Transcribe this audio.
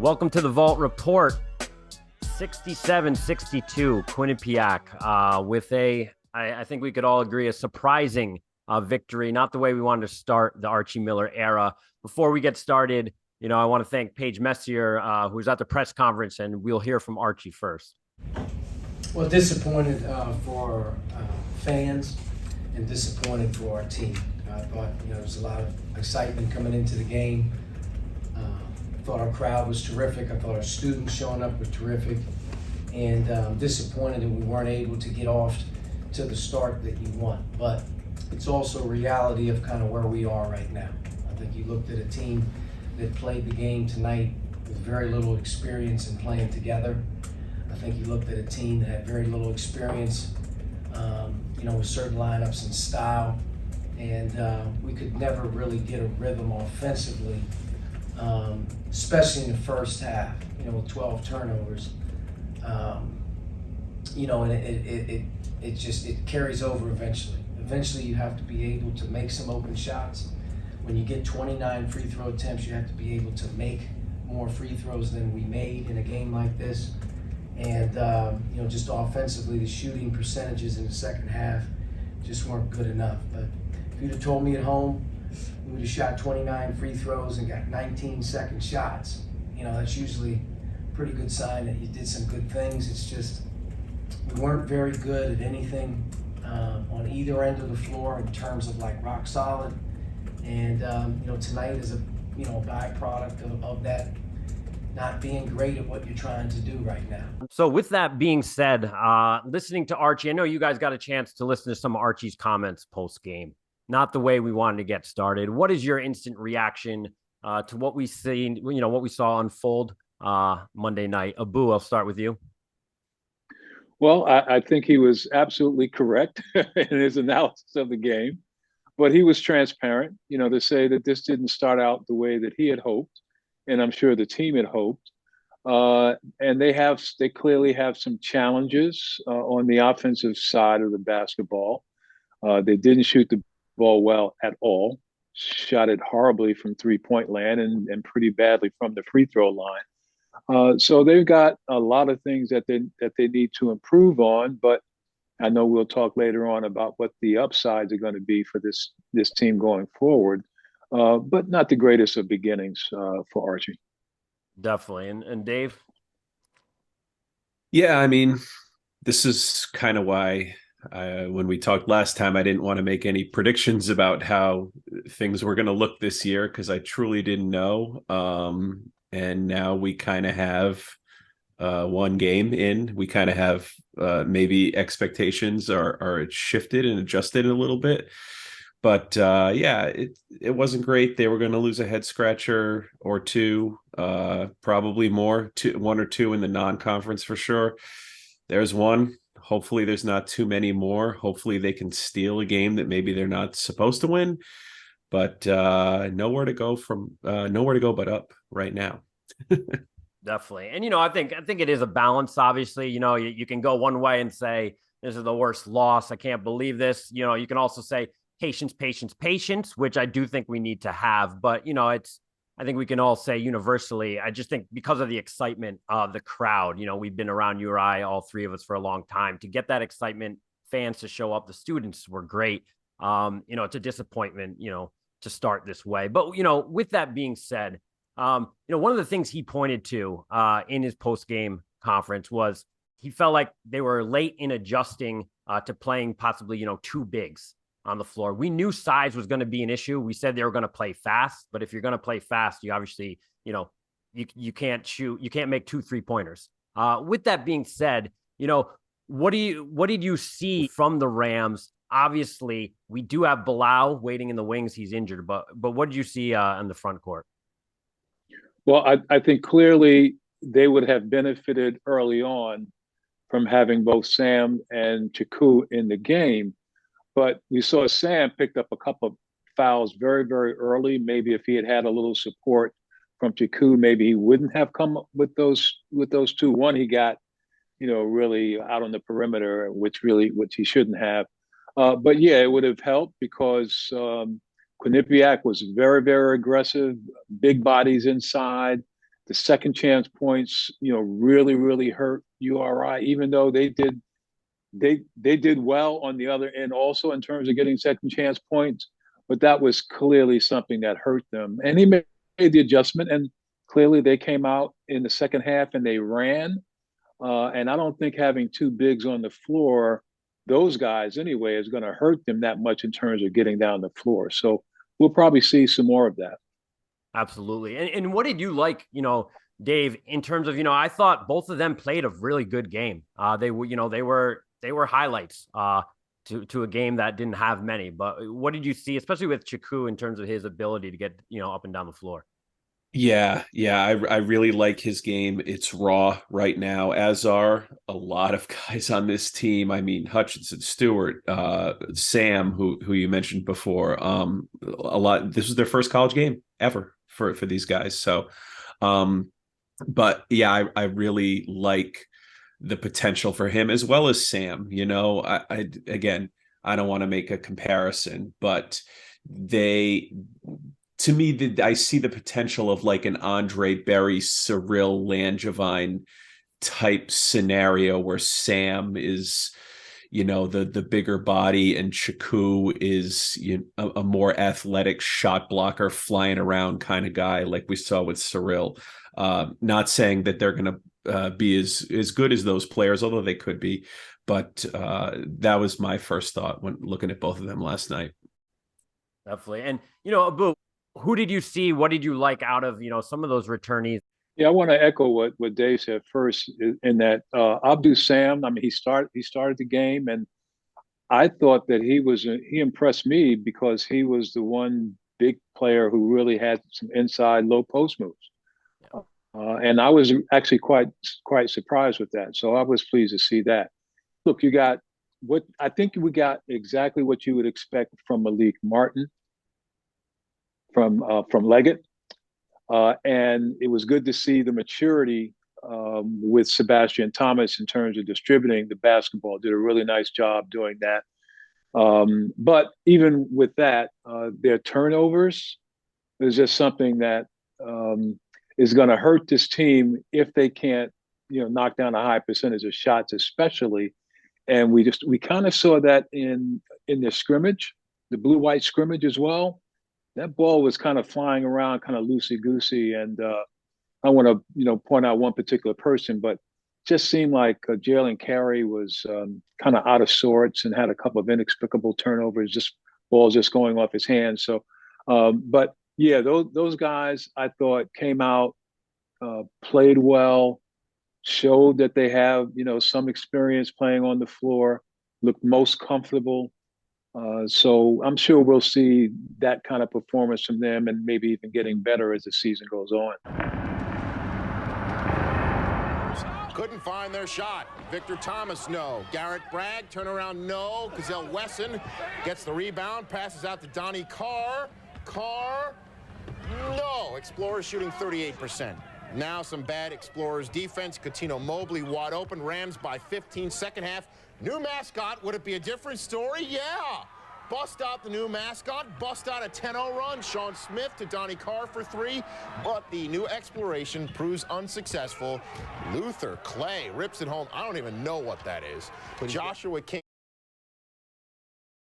Welcome to the Vault Report. 67-62 Quinnipiac with I think we could all agree, a surprising victory. Not the way we wanted to start the Archie Miller era. Before we get started, I want to thank Paige Messier, who's at the press conference, and we'll hear from Archie first. Well, disappointed for fans and disappointed for our team. I thought there was a lot of excitement coming into the game. I thought our crowd was terrific. I thought our students showing up were terrific. And disappointed that we weren't able to get off to the start that you want. But it's also a reality of kind of where we are right now. I think you looked at a team that played the game tonight with very little experience in playing together. I think you looked at a team that had very little experience, with certain lineups and style. And we could never really get a rhythm offensively, especially in the first half, with 12 turnovers. And it carries over eventually. Eventually you have to be able to make some open shots. When you get 29 free throw attempts, you have to be able to make more free throws than we made in a game like this. And, just offensively, the shooting percentages in the second half just weren't good enough. But if you'd have told me at home, we would have shot 29 free throws and got 19 second shots, that's usually a pretty good sign that you did some good things. It's just we weren't very good at anything on either end of the floor in terms of rock solid. And, tonight is a byproduct of that not being great at what you're trying to do right now. So with that being said, listening to Archie, I know you guys got a chance to listen to some of Archie's comments post-game. Not the way we wanted to get started. What is your instant reaction to what we seen, what we saw unfold Monday night? Abu, I'll start with you. Well, I think he was absolutely correct in his analysis of the game, but he was transparent, to say that this didn't start out the way that he had hoped, and I'm sure the team had hoped. And they clearly have some challenges on the offensive side of the basketball. They didn't shoot the ball well at all, shot it horribly from three-point land and pretty badly from the free throw line. So they've got a lot of things that they need to improve on, but I know we'll talk later on about what the upsides are going to be for this team going forward. But not the greatest of beginnings for Archie. Definitely. And Dave? Yeah, I mean, this is kind of why when we talked last time, I didn't want to make any predictions about how things were going to look this year because I truly didn't know. And now we kind of have one game in. We kind of have maybe expectations are shifted and adjusted a little bit. But it wasn't great. They were going to lose a head scratcher or two, probably more, one or two in the non-conference for sure. There's one. Hopefully there's not too many more. Hopefully they can steal a game that maybe they're not supposed to win. But nowhere to go but up right now. Definitely. And, I think it is a balance, obviously. You can go one way and say, this is the worst loss. I can't believe this. You can also say, patience, which I do think we need to have. But, I think we can all say universally, I just think because of the excitement of the crowd, we've been around URI, all three of us, for a long time. To get that excitement, fans to show up, the students were great. It's a disappointment, to start this way. But, with that being said, one of the things he pointed to in his post-game conference was he felt like they were late in adjusting to playing possibly, two bigs on the floor. We knew size was going to be an issue. We said they were going to play fast, but if you're going to play fast, you obviously, you can't shoot, you can't make 2 3-pointers. With that being said, what did you see from the Rams? Obviously, we do have Bilal waiting in the wings. He's injured, but what did you see on the front court? Well, I think clearly they would have benefited early on from having both Sam and Chiku in the game. But we saw Sam picked up a couple of fouls very, very early. Maybe if he had had a little support from Chiku, maybe he wouldn't have come up with those two. One, he got, really out on the perimeter, which he shouldn't have. But yeah, it would have helped because Quinnipiac was very, very aggressive, big bodies inside. The second chance points, really, really hurt URI, even though they did well on the other end also in terms of getting second chance points, but that was clearly something that hurt them. And he made the adjustment, and clearly they came out in the second half and they ran. And I don't think having two bigs on the floor, those guys anyway, is going to hurt them that much in terms of getting down the floor. So we'll probably see some more of that. Absolutely. And what did you like, Dave, in terms of, I thought both of them played a really good game. They were highlights to a game that didn't have many. But what did you see, especially with Chiku, in terms of his ability to get, up and down the floor? Yeah, I really like his game. It's raw right now, as are a lot of guys on this team. I mean, Hutchinson, Stewart, Sam, who you mentioned before. A lot. This was their first college game ever for these guys. So, but yeah, I really like the potential for him as well as Sam. I again, I don't want to make a comparison, but to me, I see the potential of like an Andre Berry, Cyril Langevin type scenario where Sam is, the bigger body and Chiku is a more athletic shot blocker, flying around kind of guy like we saw with Cyril. Not saying that they're going to be as good as those players, although they could be. But that was my first thought when looking at both of them last night. Definitely. And, Abu, who did you see? What did you like out of, some of those returnees? Yeah, I want to echo what Dave said first in that Abdou Sam. I mean, he started the game, and I thought that he impressed me because he was the one big player who really had some inside low post moves, and I was actually quite surprised with that. So I was pleased to see that. Look, you got what I think we got exactly what you would expect from Malik Martin, from Leggett. And it was good to see the maturity with Sebastian Thomas in terms of distributing the basketball. Did a really nice job doing that. But even with that, their turnovers is just something that is going to hurt this team if they can't, knock down a high percentage of shots, especially. And we kind of saw that in the scrimmage, the blue-white scrimmage as well. That ball was kind of flying around, kind of loosey-goosey, and I want to, point out one particular person, but just seemed like Jalen Carey was kind of out of sorts and had a couple of inexplicable turnovers, just balls just going off his hands. So, but yeah, those guys I thought came out, played well, showed that they have, some experience playing on the floor, looked most comfortable. So I'm sure we'll see that kind of performance from them and maybe even getting better as the season goes on. Couldn't find their shot. Victor Thomas, no. Garrett Bragg, turnaround, no. Gazelle Wesson gets the rebound, passes out to Donnie Carr. Carr, no. Explorers shooting 38%. Now some bad Explorers defense. Coutinho Mobley wide open. Rams by 15, second half. New mascot, would it be a different story? Yeah. Bust out the new mascot, bust out a 10-0 run. Sean Smith to Donnie Carr for 3, but the new exploration proves unsuccessful. Luther Clay rips it home. I don't even know what that is. Joshua King.